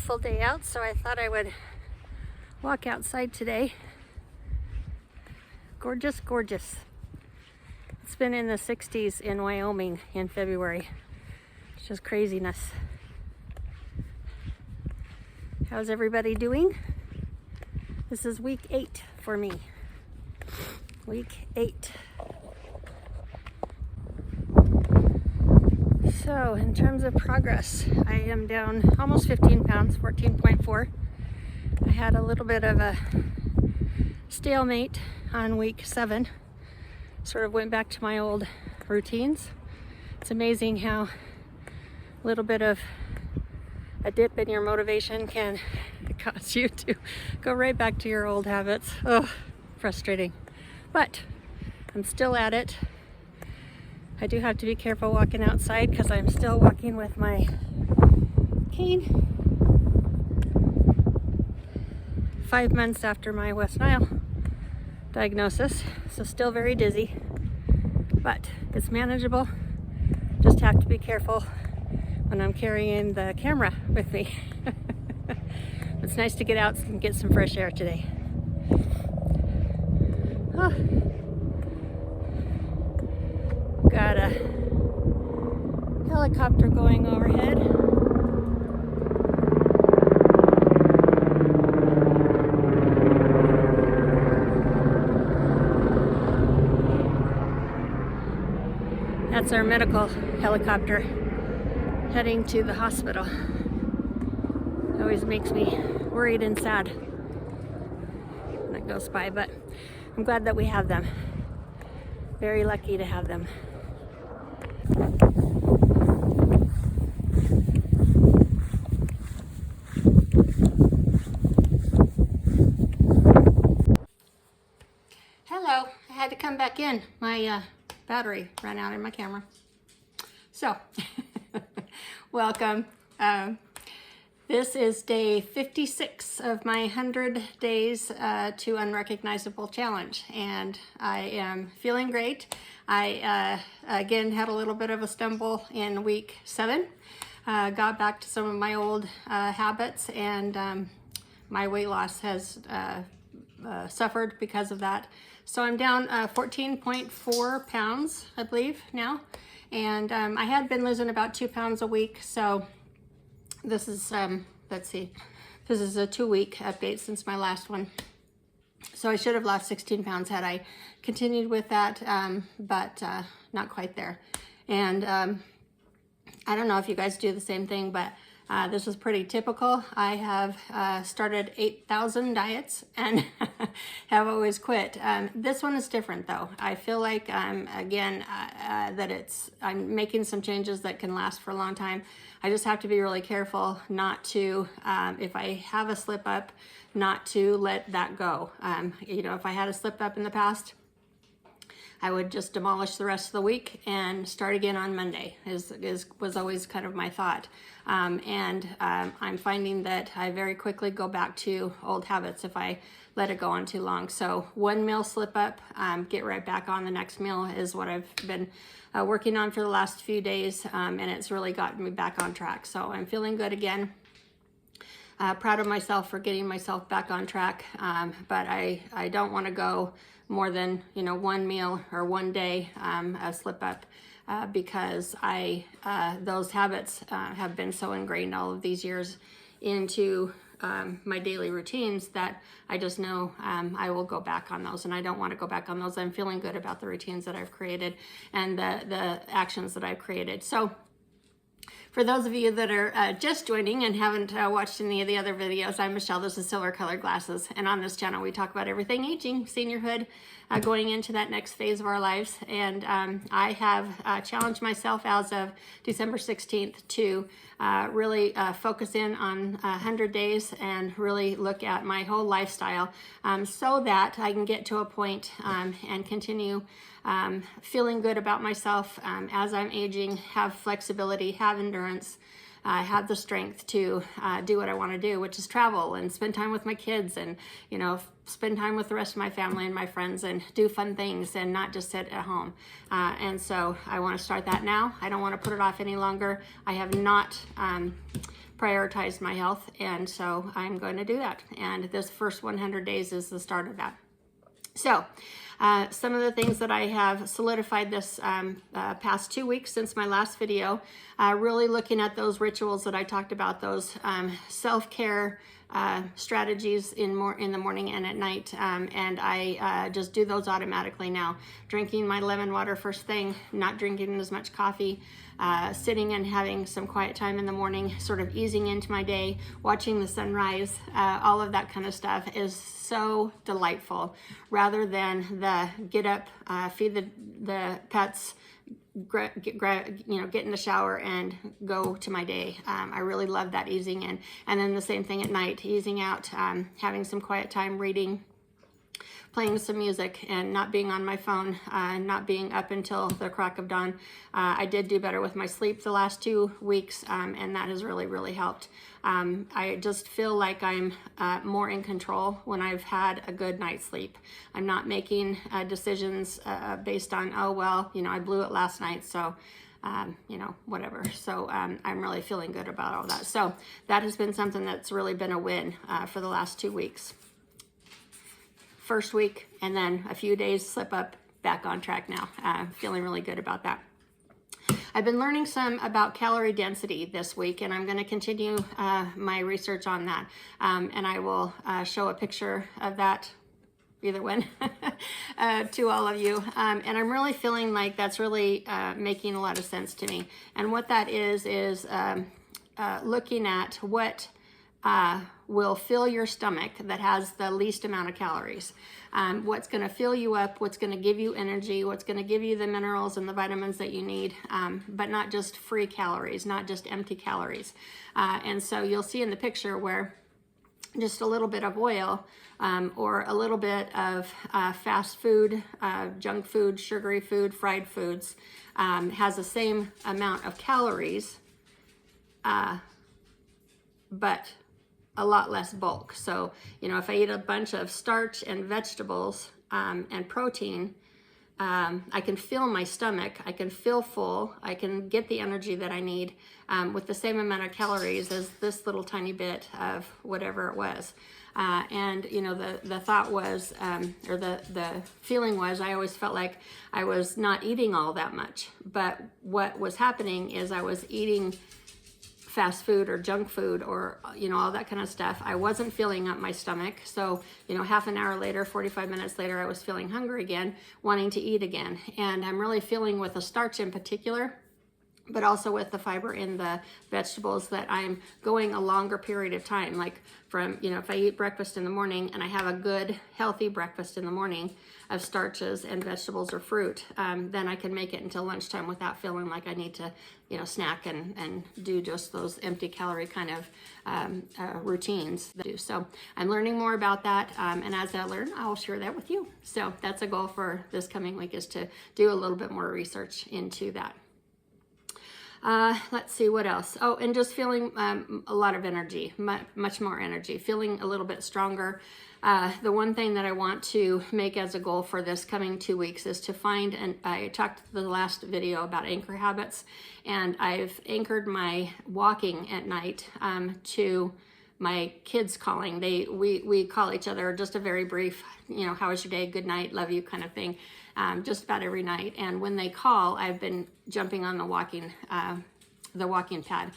beautiful day out, so I thought I would walk outside today. Gorgeous, gorgeous. It's been in the 60s in Wyoming in February. It's just craziness. How's everybody doing? This is week 8 for me. Week 8. So in terms of progress, I am down almost 15 pounds, 14.4. I had a little bit of a stalemate on week 7. Sort of went back to my old routines. It's amazing how a little bit of a dip in your motivation can cause you to go right back to your old habits. Oh, frustrating. But I'm still at it. I do have to be careful walking outside because I'm still walking with my cane. 5 months after my West Nile diagnosis, so still very dizzy, but it's manageable. Just have to be careful when I'm carrying the camera with me. It's nice to get out and get some fresh air today. Oh. Got a helicopter going overhead. That's our medical helicopter heading to the hospital. It always makes me worried and sad when it goes by, but I'm glad that we have them. Very lucky to have them. Hello, I had to come back in. My battery ran out in my camera. So, welcome. This is day 56 of my 100 days to unrecognizable challenge, and I am feeling great. I again had a little bit of a stumble in week 7. Got back to some of my old habits, and my weight loss has suffered because of that. So I'm down 14.4 pounds, I believe, now. And I had been losing about 2 pounds a week. So this is, let's see, this is a 2-week update since my last one. So I should have lost 16 pounds had I continued with that, but not quite there. And I don't know if you guys do the same thing, but this is pretty typical. I have started 8,000 diets and have always quit. This one is different though. I feel like again that I'm making some changes that can last for a long time. I just have to be really careful not to, if I have a slip up, not to let that go. You know, if I had a slip up in the past, I would just demolish the rest of the week and start again on Monday, was always kind of my thought. I'm finding that I very quickly go back to old habits if I let it go on too long. So 1 meal slip up, get right back on the next meal is what I've been working on for the last few days, and it's really gotten me back on track. So I'm feeling good again. Proud of myself for getting myself back on track, but I don't want to go more than 1 meal or 1 day a slip up because those habits have been so ingrained all of these years into my daily routines that I just know I will go back on those, and I don't want to go back on those. I'm feeling good about the routines that I've created and the actions that I've created. So for those of you that are just joining and haven't watched any of the other videos, I'm Michelle. This is Silver Colored Glasses. And on this channel, we talk about everything aging, seniorhood, going into that next phase of our lives. And I have challenged myself as of December 16th to really focus in on 100 days and really look at my whole lifestyle so that I can get to a point and continue feeling good about myself as I'm aging, have flexibility, have endurance, have the strength to do what I want to do, which is travel and spend time with my kids and, spend time with the rest of my family and my friends and do fun things and not just sit at home. And so I want to start that now. I don't want to put it off any longer. I have not prioritize my health, and so I'm going to do that. And this first 100 days is the start of that. So some of the things that I have solidified this past 2 weeks since my last video, really looking at those rituals that I talked about, those self-care strategies in the morning and at night, and I just do those automatically now. Drinking my lemon water first thing, not drinking as much coffee, sitting and having some quiet time in the morning, sort of easing into my day, watching the sunrise, all of that kind of stuff is so delightful, rather than the get up, feed the pets, get in the shower and go to my day. I really love that easing in. And then the same thing at night, easing out, having some quiet time, reading, playing some music, and not being on my phone, not being up until the crack of dawn. I did do better with my sleep the last 2 weeks, and that has really, really helped. I just feel like I'm more in control when I've had a good night's sleep. I'm not making decisions based on, oh, well, I blew it last night, so whatever. So I'm really feeling good about all that. So that has been something that's really been a win for the last 2 weeks. First week, and then a few days slip up, back on track now. Feeling really good about that. I've been learning some about calorie density this week, and I'm going to continue my research on that. And I will show a picture of that either when to all of you. And I'm really feeling like that's really making a lot of sense to me. And what that is looking at what will fill your stomach that has the least amount of calories. What's going to fill you up, what's going to give you energy, what's going to give you the minerals and the vitamins that you need, but not just free calories, not just empty calories. And so you'll see in the picture where just a little bit of oil or a little bit of fast food, junk food, sugary food, fried foods has the same amount of calories, but a lot less bulk. So, if I eat a bunch of starch and vegetables and protein, I can fill my stomach, I can feel full, I can get the energy that I need with the same amount of calories as this little tiny bit of whatever it was. And the thought was, or the feeling was, I always felt like I was not eating all that much. But what was happening is I was eating fast food or junk food or all that kind of stuff. I wasn't filling up my stomach. So half an hour later, 45 minutes later, I was feeling hungry again, wanting to eat again. And I'm really feeling with the starch in particular, but also with the fiber in the vegetables, that I'm going a longer period of time. Like from, if I eat breakfast in the morning and I have a good healthy breakfast in the morning of starches and vegetables or fruit, then I can make it until lunchtime without feeling like I need to, snack and do just those empty calorie kind of routines. So I'm learning more about that. And as I learn, I'll share that with you. So that's a goal for this coming week, is to do a little bit more research into that. Let's see what else. Oh, and just feeling a lot of energy, much more energy, feeling a little bit stronger. The one thing that I want to make as a goal for this coming 2 weeks is to find, and I talked in the last video about anchor habits, and I've anchored my walking at night to my kids calling. We call each other just a very brief, how was your day, good night, love you kind of thing, just about every night. And when they call, I've been jumping on the walking pad.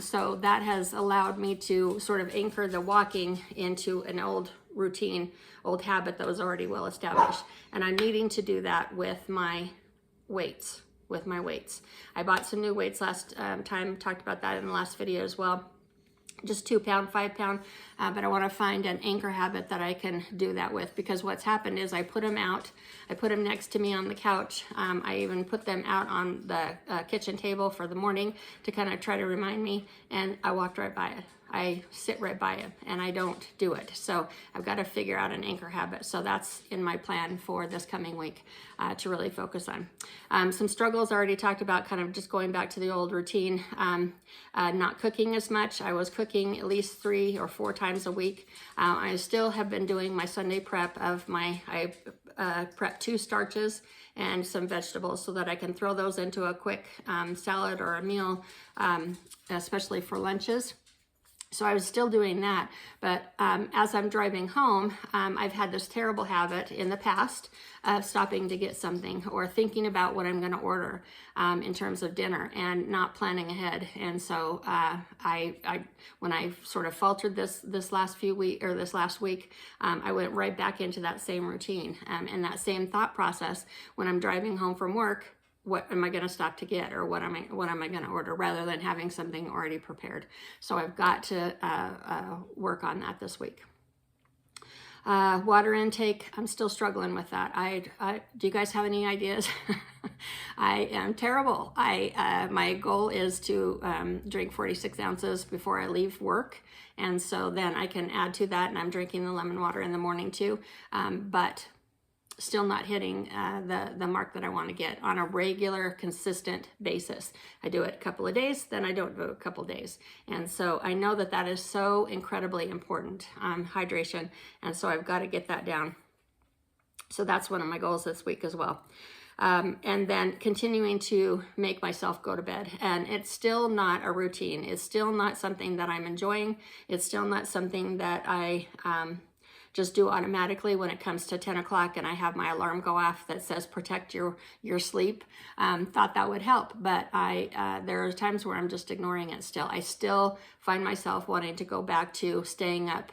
So that has allowed me to sort of anchor the walking into an old routine, old habit that was already well established. And I'm needing to do that with my weights. I bought some new weights last time, talked about that in the last video as well. Just 2 pound, 5 pound, but I want to find an anchor habit that I can do that with, because what's happened is I put them out, I put them next to me on the couch. I even put them out on the kitchen table for the morning to kind of try to remind me, and I walked right by it. I sit right by it and I don't do it. So I've got to figure out an anchor habit. So that's in my plan for this coming week to really focus on. Some struggles I already talked about, kind of just going back to the old routine, not cooking as much. I was cooking at least 3 or 4 times a week. I still have been doing my Sunday prep of I prep 2 starches and some vegetables so that I can throw those into a quick salad or a meal, especially for lunches. So I was still doing that, but as I'm driving home, I've had this terrible habit in the past of stopping to get something or thinking about what I'm going to order in terms of dinner and not planning ahead. And so when I sort of faltered this last week, I went right back into that same routine and that same thought process when I'm driving home from work. What am I going to stop to get, or what am I going to order, rather than having something already prepared. So I've got to work on that this week. Water intake, I'm still struggling with that. Do you guys have any ideas? I am terrible. My goal is to drink 46 ounces before I leave work, and so then I can add to that, and I'm drinking the lemon water in the morning too. But still not hitting the mark that I want to get on a regular, consistent basis. I do it a couple of days, then I don't do it a couple of days. And so I know that that is so incredibly important, hydration. And so I've got to get that down. So that's one of my goals this week as well. And then continuing to make myself go to bed. And it's still not a routine. It's still not something that I'm enjoying. It's still not something that I just do automatically when it comes to 10 o'clock and I have my alarm go off that says protect your sleep. Thought that would help, but there are times where I'm just ignoring it still. I still find myself wanting to go back to staying up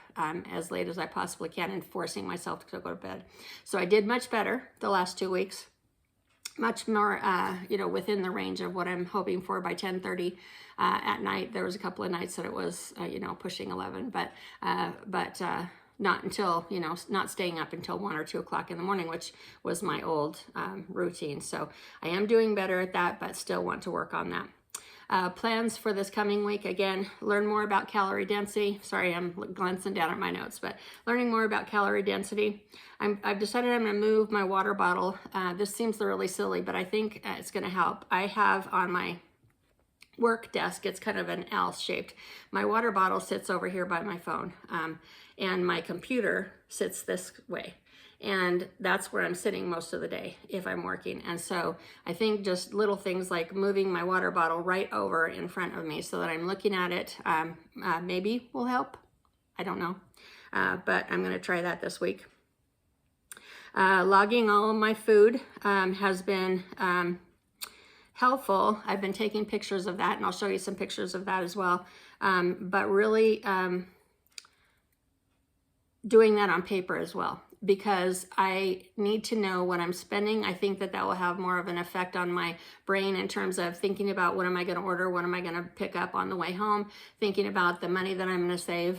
as late as I possibly can and forcing myself to go to bed. So I did much better the last 2 weeks. Much more, within the range of what I'm hoping for by 10:30 at night. There was a couple of nights that it was, pushing 11, but not until, not staying up until 1 or 2 o'clock in the morning, which was my old routine. So I am doing better at that, but still want to work on that. Plans for this coming week, again, learn more about calorie density. Sorry, I'm glancing down at my notes, but learning more about calorie density. I've decided I'm going to move my water bottle. This seems really silly, but I think it's going to help. I have on my work desk, it's kind of an L shaped. My water bottle sits over here by my phone, and my computer sits this way. And that's where I'm sitting most of the day if I'm working. And so I think just little things like moving my water bottle right over in front of me so that I'm looking at it maybe will help. I don't know, but I'm going to try that this week. Logging all of my food has been helpful. I've been taking pictures of that, and I'll show you some pictures of that as well. But really doing that on paper as well, because I need to know what I'm spending. I think that will have more of an effect on my brain in terms of thinking about what am I going to order, what am I going to pick up on the way home, thinking about the money that I'm going to save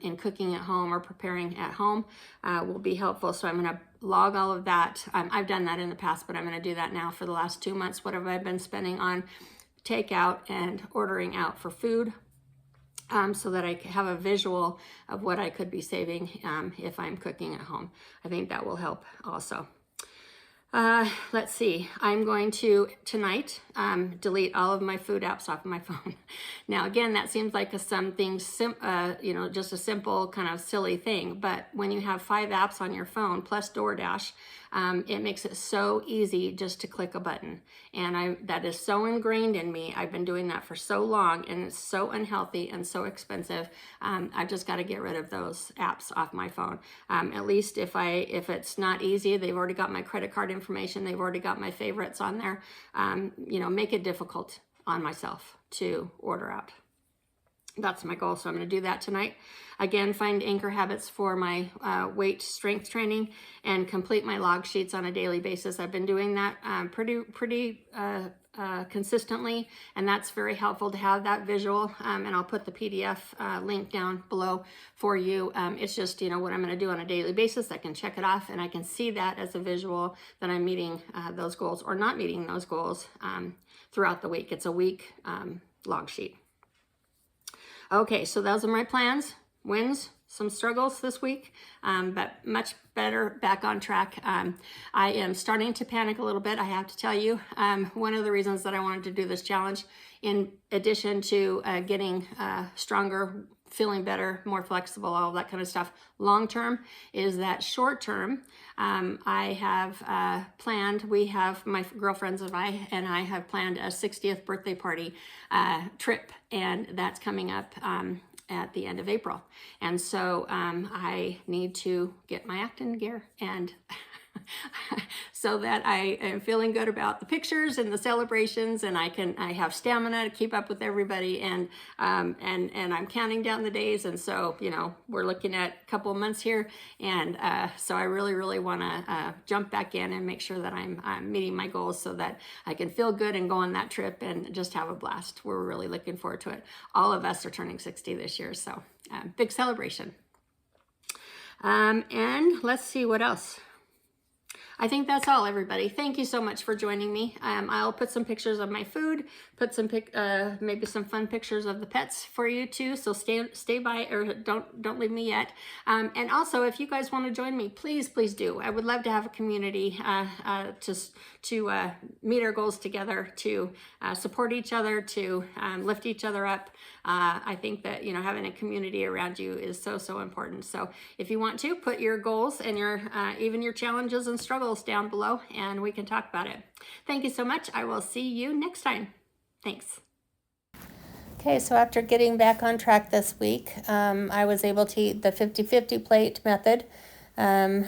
in cooking at home or preparing at home will be helpful. So I'm going to log all of that. I've done that in the past, but I'm going to do that now for the last 2 months. What have I been spending on takeout and ordering out for food? So that I have a visual of what I could be saving if I'm cooking at home. I think that will help also. Let's see, I'm going to tonight delete all of my food apps off of my phone. Now again, that seems like just a simple kind of silly thing, but when you have 5 apps on your phone plus DoorDash, it makes it so easy just to click a button. And that is so ingrained in me. I've been doing that for so long, and it's so unhealthy and so expensive. I've just got to get rid of those apps off my phone. At least if it's not easy, they've already got my credit card information. They've already got my favorites on there. Make it difficult on myself to order out. That's my goal, so I'm going to do that tonight. Again, find anchor habits for my weight strength training and complete my log sheets on a daily basis. I've been doing that pretty consistently, and that's very helpful to have that visual. And I'll put the PDF link down below for you. It's just, what I'm going to do on a daily basis. I can check it off, and I can see that as a visual that I'm meeting those goals or not meeting those goals throughout the week. It's a week log sheet. Okay, so those are my plans, wins, some struggles this week, but much better, back on track. I am starting to panic a little bit, I have to tell you. One of the reasons that I wanted to do this challenge, in addition to getting stronger, feeling better, more flexible, all that kind of stuff, long term, is that short term, I have planned, we have, my girlfriends and I have planned a 60th birthday party trip, and that's coming up at the end of April. And so I need to get my acting gear and so that I am feeling good about the pictures and the celebrations, and I have stamina to keep up with everybody, and I'm counting down the days. And so, you know, we're looking at a couple of months here, and so I really want to jump back in and make sure that I'm meeting my goals so that I can feel good and go on that trip and just have a blast. We're really looking forward to it. All of us are turning 60 this year, so big celebration. And let's see what else. I think that's all, everybody. Thank you so much for joining me. I'll put some pictures of my food, put some maybe some fun pictures of the pets for you too. So stay by, or don't leave me yet. And also, if you guys want to join me, please do. I would love to have a community to meet our goals together, to support each other, to lift each other up. I think that, you know, having a community around you is so important. So if you want to, put your goals and your even your challenges and struggles down below, and we can talk about it. Thank you so much. I will see you next time. Thanks. Okay, so after getting back on track this week, I was able to eat the 50-50 plate method on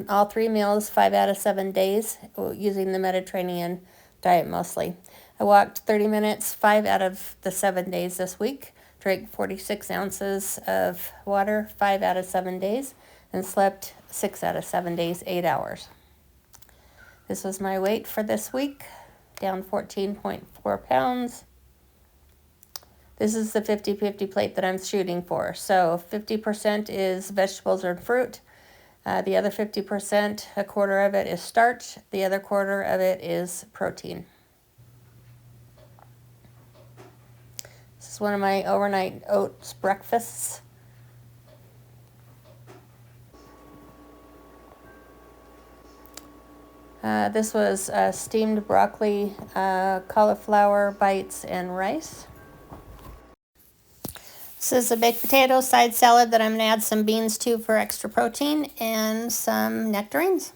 all 3 meals, 5 out of 7 days, using the Mediterranean diet mostly. I walked 30 minutes 5 out of the 7 days this week, drank 46 ounces of water 5 out of 7 days, and slept 6 out of 7 days, 8 hours. This was my weight for this week, down 14.4 pounds. This is the 50-50 plate that I'm shooting for. So 50% is vegetables and fruit. The other 50%, a quarter of it is starch. The other quarter of it is protein. This is one of my overnight oats breakfasts. This was steamed broccoli, cauliflower bites, and rice. This is a baked potato side salad that I'm going to add some beans to for extra protein, and some nectarines.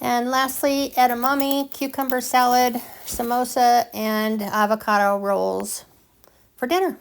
And lastly, edamame, cucumber salad, samosa, and avocado rolls for dinner.